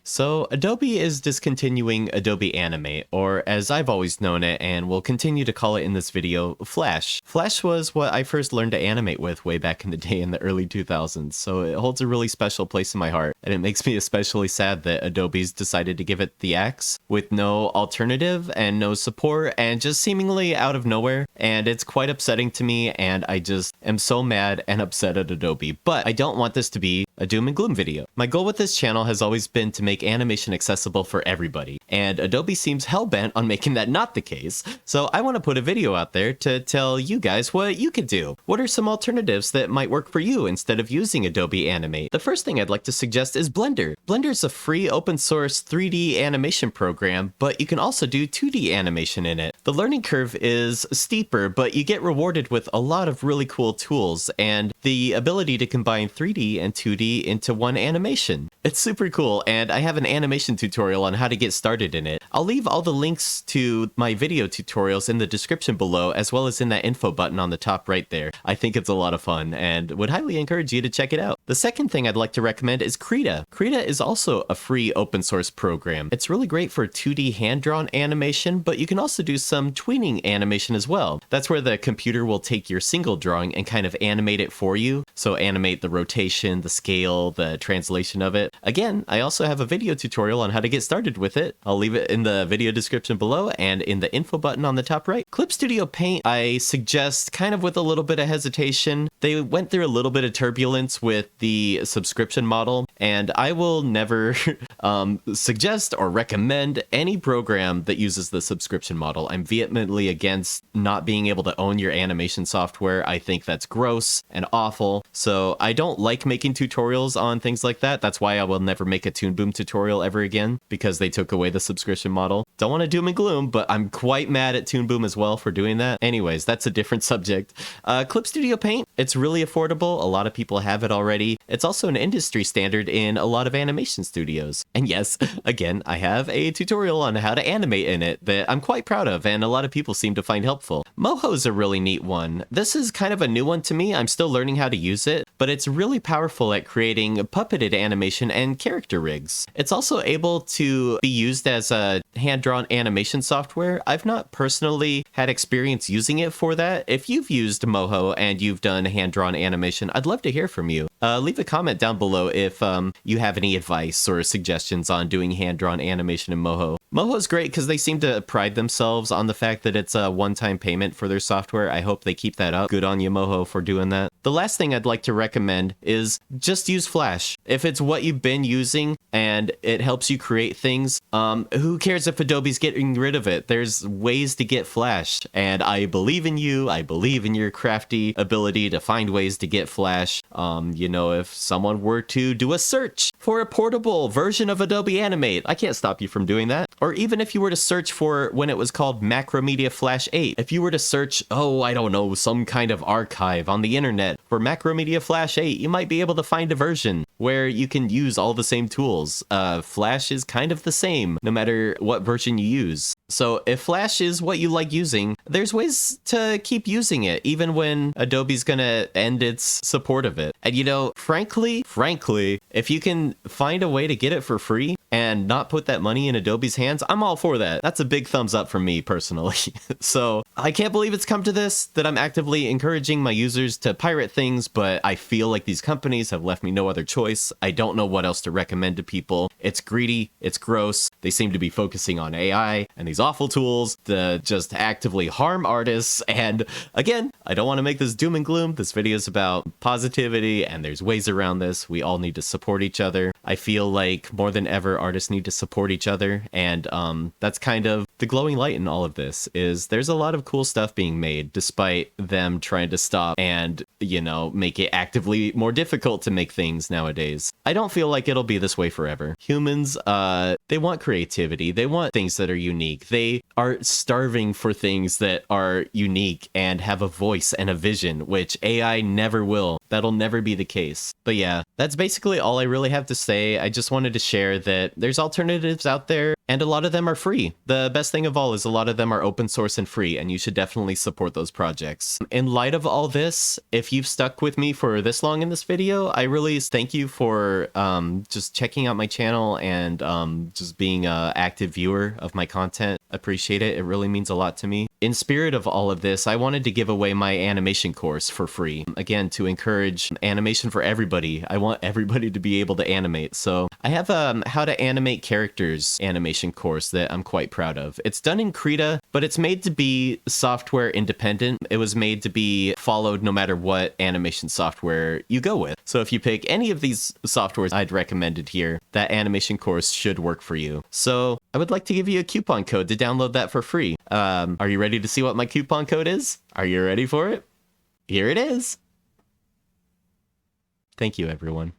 So Adobe is discontinuing Adobe Animate, or as I've always known it and will continue to call it in this video, Flash. Flash was what I first learned to animate with way back in the day in the early 2000s, so it holds a really special place in my heart, and it makes me especially sad that Adobe's decided to give it the axe with no alternative and no support and just seemingly out of nowhere, and it's quite upsetting to me, and I just am so mad and upset at Adobe. But I don't want this to be a doom and gloom video. My goal with this channel has always been to make animation accessible for everybody, and Adobe seems hell-bent on making that not the case, so I want to put a video out there to tell you guys what you could do. What are some alternatives that might work for you instead of using Adobe Animate? The first thing I'd like to suggest is Blender. Blender is a free open source 3D animation program, but you can also do 2D animation in it. The learning curve is steeper, but you get rewarded with a lot of really cool tools and the ability to combine 3D and 2D into one animation. It's super cool, and I have an animation tutorial on how to get started in it. I'll leave all the links to my video tutorials in the description below, as well as in that info button on the top right there. I think it's a lot of fun and would highly encourage you to check it out. The second thing I'd like to recommend is Krita. Krita is also a free open source program. It's really great for 2D hand-drawn animation, but you can also do some tweening animation as well. That's where the computer will take your single drawing and kind of animate it for you. So animate the rotation, the scale, the translation of it. Again, I also have a video tutorial on how to get started with it. I'll leave it in the video description below and in the info button on the top right. Clip Studio Paint, I suggest kind of with a little bit of hesitation. They went through a little bit of turbulence with the subscription model, and I will never suggest or recommend any program that uses the subscription model. I'm vehemently against not being able to own your animation software. I think that's gross and awful. So I don't like making tutorials on things like that. That's why I will never make a Toon Boom tutorial ever again, because they took away the subscription model. Don't want to doom and gloom, but I'm quite mad at Toon Boom as well for doing that. Anyways, that's a different subject. Clip Studio Paint, it's really affordable. A lot of people have it already. It's also an industry standard in a lot of animation studios. And yes, again, I have a tutorial on how to animate in it that I'm quite proud of, and a lot of people seem to find helpful. Moho's a really neat one. This is kind of a new one to me. I'm still learning how to use it, but it's really powerful at creating puppeted animation and character rigs. It's also able to be used as a hand-drawn animation software. I've not personally had experience using it for that. If you've used Moho and you've done hand-drawn animation, I'd love to hear from you. Leave a comment down below if you have any advice or suggestions on doing hand-drawn animation in Moho. Moho's great because they seem to pride themselves on the fact that it's a one-time payment for their software. I hope they keep that up. Good on you, Moho, for doing that. The last thing I'd like to recommend is just use Flash. If it's what you've been using and it helps you create things, who cares if Adobe's getting rid of it? There's ways to get Flash, and I believe in you. I believe in your crafty ability to find ways to get Flash. You know, if someone were to do a search for a portable version of Adobe Animate, I can't stop you from doing that. Or even if you were to search for when it was called Macromedia Flash 8, if you were to search, oh, I don't know, some kind of archive on the internet for Macromedia Flash 8, you might be able to find a version where you can use all the same tools. Flash is kind of the same, no matter what version you use. So if Flash is what you like using, there's ways to keep using it, even when Adobe's gonna end its support of it. And you know, frankly, if you can find a way to get it for free and not put that money in Adobe's hands, I'm all for that. That's a big thumbs up from me personally. So I can't believe it's come to this, that I'm actively encouraging my users to pirate things, but I feel like these companies have left me no other choice. I don't know what else to recommend to people. It's greedy, it's gross. They seem to be focusing on AI and these awful tools to just actively harm artists. And again, I don't want to make this doom and gloom. This video is about positivity, and there's ways around this. We all need to support each other. I feel like more than ever, artists need to support each other, and that's kind of the glowing light in all of this. Is there's a lot of cool stuff being made despite them trying to stop and, you know, make it actively more difficult to make things nowadays. I don't feel like it'll be this way forever. Humans, they want creativity. They want things that are unique. They are starving for things that are unique and have a voice and a vision, which AI never will. That'll never be the case. But yeah, that's basically all I really have to say. I just wanted to share that there's alternatives out there, And a lot of them are free. The best thing of all is a lot of them are open source and free, and you should definitely support those projects. In light of all this, if you've stuck with me for this long in this video, I really thank you for just checking out my channel and just being an active viewer of my content. Appreciate it. It really means a lot to me. In spirit of all of this, I wanted to give away my animation course for free. Again, to encourage animation for everybody. I want everybody to be able to animate. So I have a how to animate characters animation course that I'm quite proud of. It's done in Krita, but it's made to be software independent. It was made to be followed no matter what animation software you go with. So if you pick any of these softwares I'd recommended here, that animation course should work for you. So I would like to give you a coupon code to download that for free. Are you ready to see what my coupon code is? Are you ready for it? Here it is. Thank you, everyone.